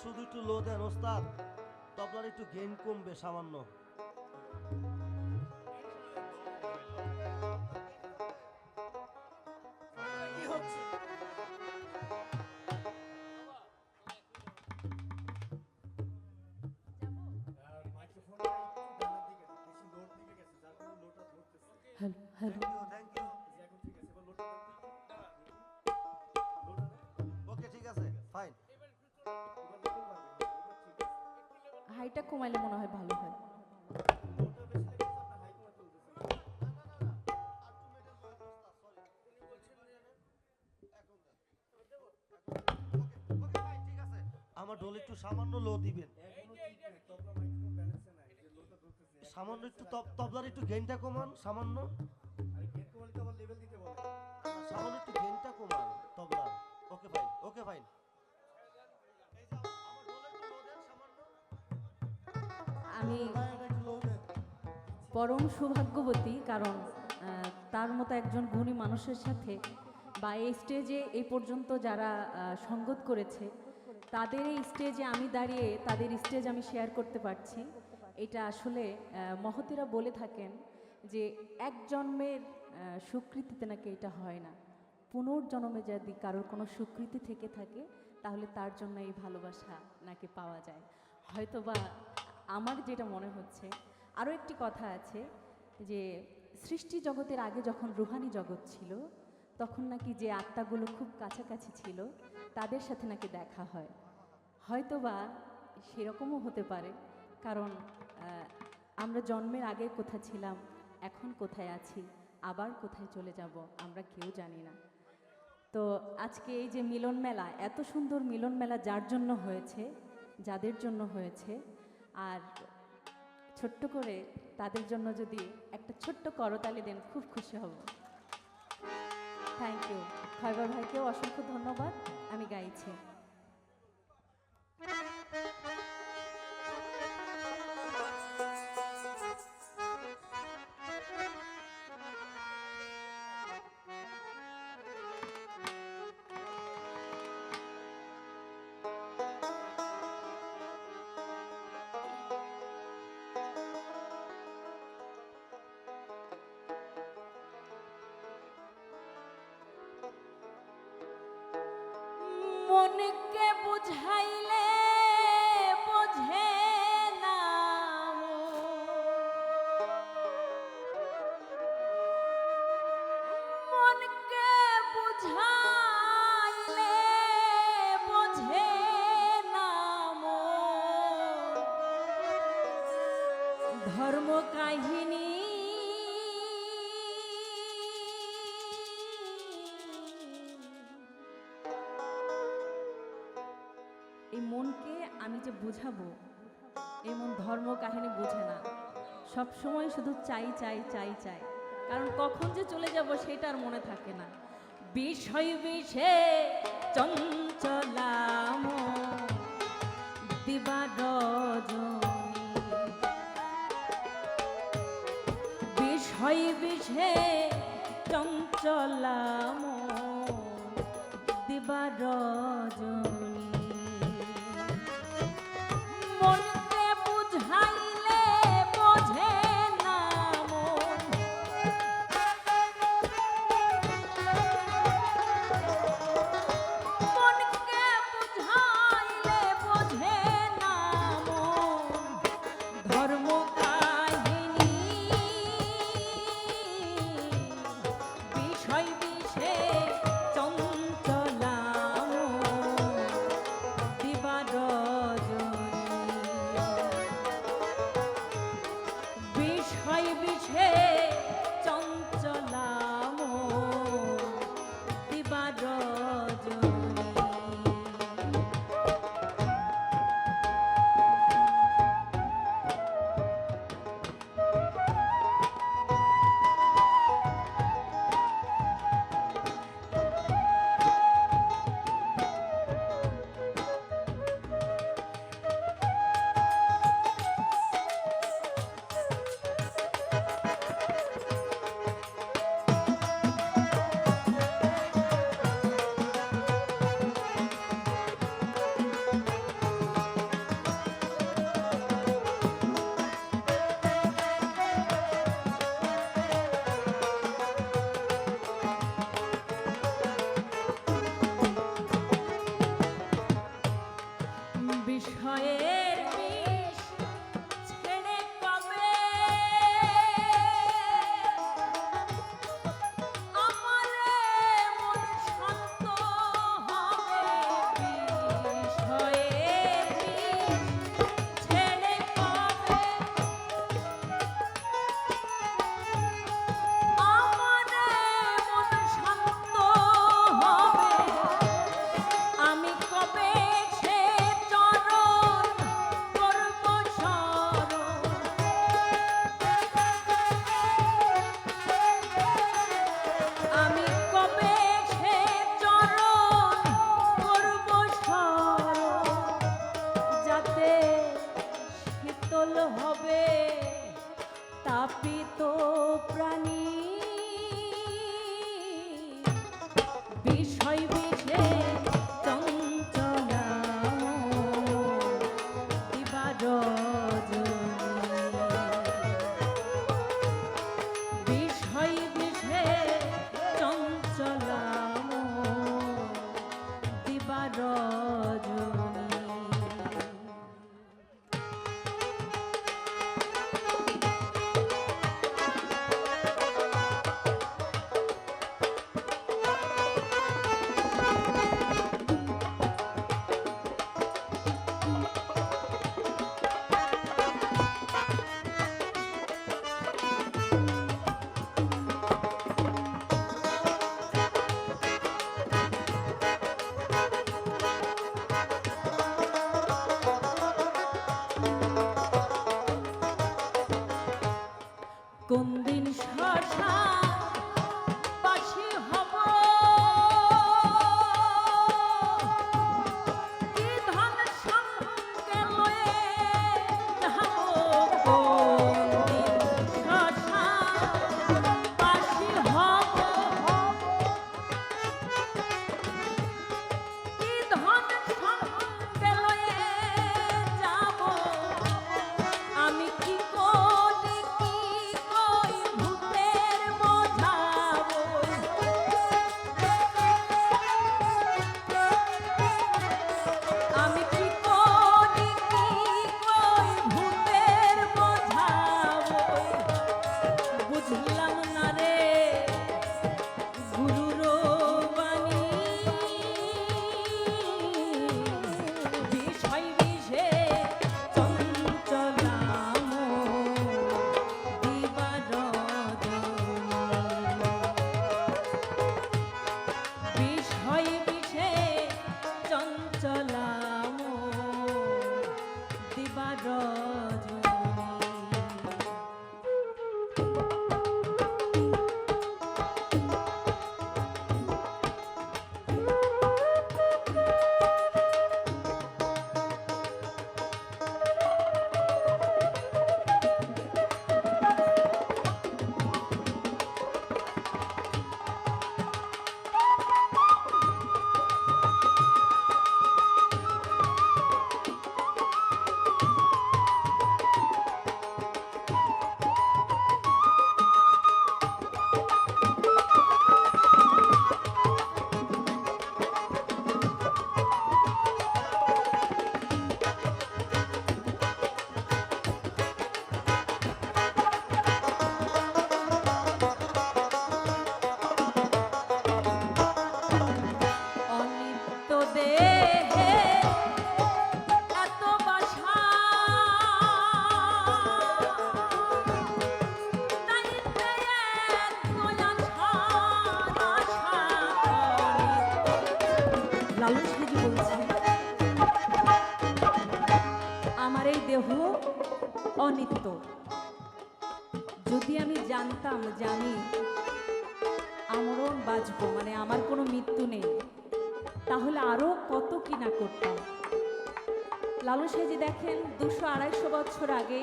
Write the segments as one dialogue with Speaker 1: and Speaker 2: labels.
Speaker 1: শুধু একটু লো দেন ওস্তাদ, তবলার একটু গেইন কমবে সামান্য। কি হচ্ছে?
Speaker 2: Hello hello.
Speaker 1: Thank you. Okay ঠিক আছে, ফাইন।
Speaker 2: হাইটা কমাইলে মনে হয় ভালো হয়।
Speaker 1: আমার ঢোল একটু সামান্য লো দিবেন, সামান্য একটু তবলার একটু গেইনটা কমান, সামান্য সামান্য একটু গেইনটা কমান তবলার। Okay fine, okay fine.
Speaker 2: আমি পরম সৌভাগ্যবতী, কারণ তার মতো একজন গুণী মানুষের সাথে বা এই স্টেজে এই পর্যন্ত যারা সঙ্গত করেছে তাদের এই স্টেজে আমি দাঁড়িয়ে তাদের স্টেজ আমি শেয়ার করতে পারছি। এটা আসলে মহতীরা বলে থাকেন যে এক জন্মের স্বীকৃতিতে নাকি এটা হয় না, পুনর্জন্মে যদি কারোর কোনো স্বীকৃতি থেকে থাকে তাহলে তার জন্য এই ভালোবাসা নাকি পাওয়া যায়। হয়তোবা আমার যেটা মনে হচ্ছে। আরও একটি কথা আছে যে সৃষ্টি জগতের আগে যখন রুহানি জগৎ ছিল তখন নাকি যে আত্মাগুলো খুব কাছাকাছি ছিল তাদের সাথে নাকি দেখা হয়। হয়তোবা সেরকমও হতে পারে, কারণ আমরা জন্মের আগে কোথায় ছিলাম, এখন কোথায় আছি, আবার কোথায় চলে যাব আমরা কেউ জানি না। তো আজকে এই যে মিলন মেলা, এত সুন্দর মিলন মেলা যার জন্য হয়েছে, যাদের জন্য হয়েছে, আর ছোট্ট করে তাদের জন্য যদি একটা ছোট্ট করতালি দেন খুব খুশি হব। Thank you. খয়বর ভাইকেও অসংখ্য ধন্যবাদ। আমি গাইছি। মনকে বুঝাইলে বোঝে না, মনকে বুঝাইলে বোঝে না, ধর্ম কাহিনী এই মনকে আমি যে বুঝাবো, এই মন ধর্ম কাহিনী বুঝে না, সব সময় শুধু চাই চাই চাই চাই, কারণ কখন যে চলে যাব সেটা আর মনে থাকে না। বিষয় বিষে চঞ্চলাম দিবা রজনী, বিষয় বিষে চঞ্চলাম দিবা রজনী, মনকে বুঝাইলে বোঝে না মন, মনকে বুঝাইলে বোঝে না মন, ধর্ম কাহিনী বিষয় বিষে চঞ্চলা মন বিষয়ের বিষ ছেড়ে কবে আমার মন শান্ত হবে, বিষয়ের বিষ ছেড়ে কবে আমার মন শান্ত হবে, আমি কবে সে চরণ করব স্মরণ, আমি কবে সে চরণ করব স্মরণ, যাতে শীতল হবে তাপিত প্রাণী, বিষয় বিষে চঞ্চলা দিবা রজনী, বিষয় বিষে চঞ্চলা দিবা রজনী। কোন দিন শশা বাসি হব, কি ধন সঙ্গে লয়ে যাব, কোন দিন শশা বাসি হব, কি ধন সঙ্গে লয়ে যাব, আমি কি করি কি কই ভূতের বোঝাবো, আমি কি করি কি কই ভূতের বোঝাবো, বুঝলাম না রে গুরুর বাণী, বিষয় বিষে চঞ্চলা দিবা রজনী, বিষয় বিষে চঞ্চলা দিবা রজনী। অনিত্য দেহে এত বাসা, তাইতে এত আশা, আশা অনিত্য। লালন সাহেজি বলছে, আমার এই দেহ অনিত্য, যদি আমি জানতাম জানি আমরণ বাঁচবো, মানে আমার কোনো মৃত্যু নেই, তাহলে আরো কত কি না করতাম। লালন সাহেজি দেখেন 200-250 বছর আগে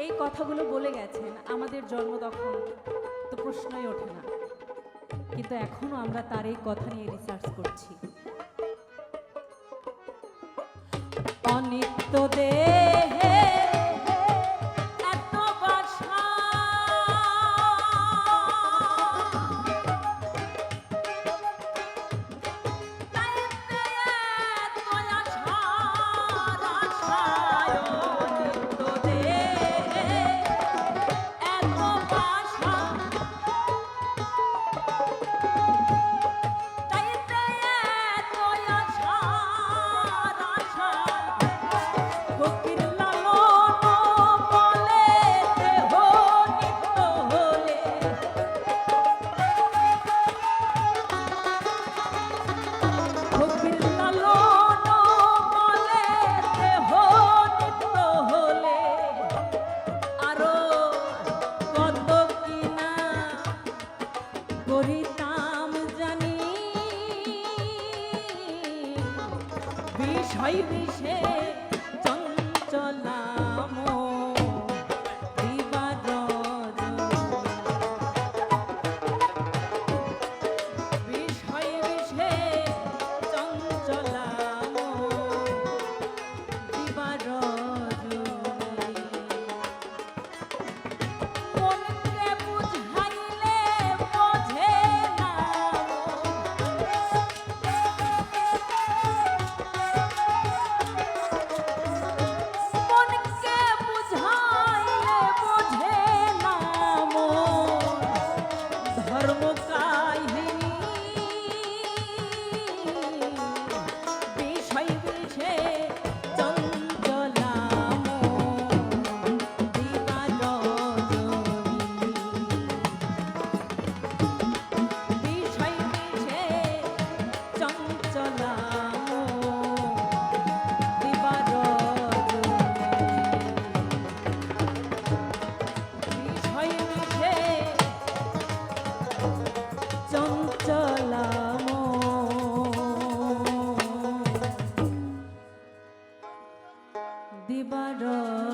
Speaker 2: এই কথাগুলো বলে গেছেন, আমাদের জন্ম তখন তো প্রশ্নই ওঠে না, কিন্তু এখনো আমরা তার এই কথা নিয়ে রিসার্চ করছি। অনিত্য দেহে এত বাসা, তাইতে এত আশা, বিষয় বিষে চঞ্চলাম দিবা রজনী বিষয় বিষে চঞ্চলাম দিবা রজনী মনকে বুঝাইলে বোঝে না মনকে বুঝাইলে বোঝে না ধর্ম কাহিনী বিষয় বিষে চঞ্চলাম দিবা রজনী বিষয় বিষে চঞ্চলাম দিবা রজনী বিষয় বিষে চঞ্চলাম দিবা রজনী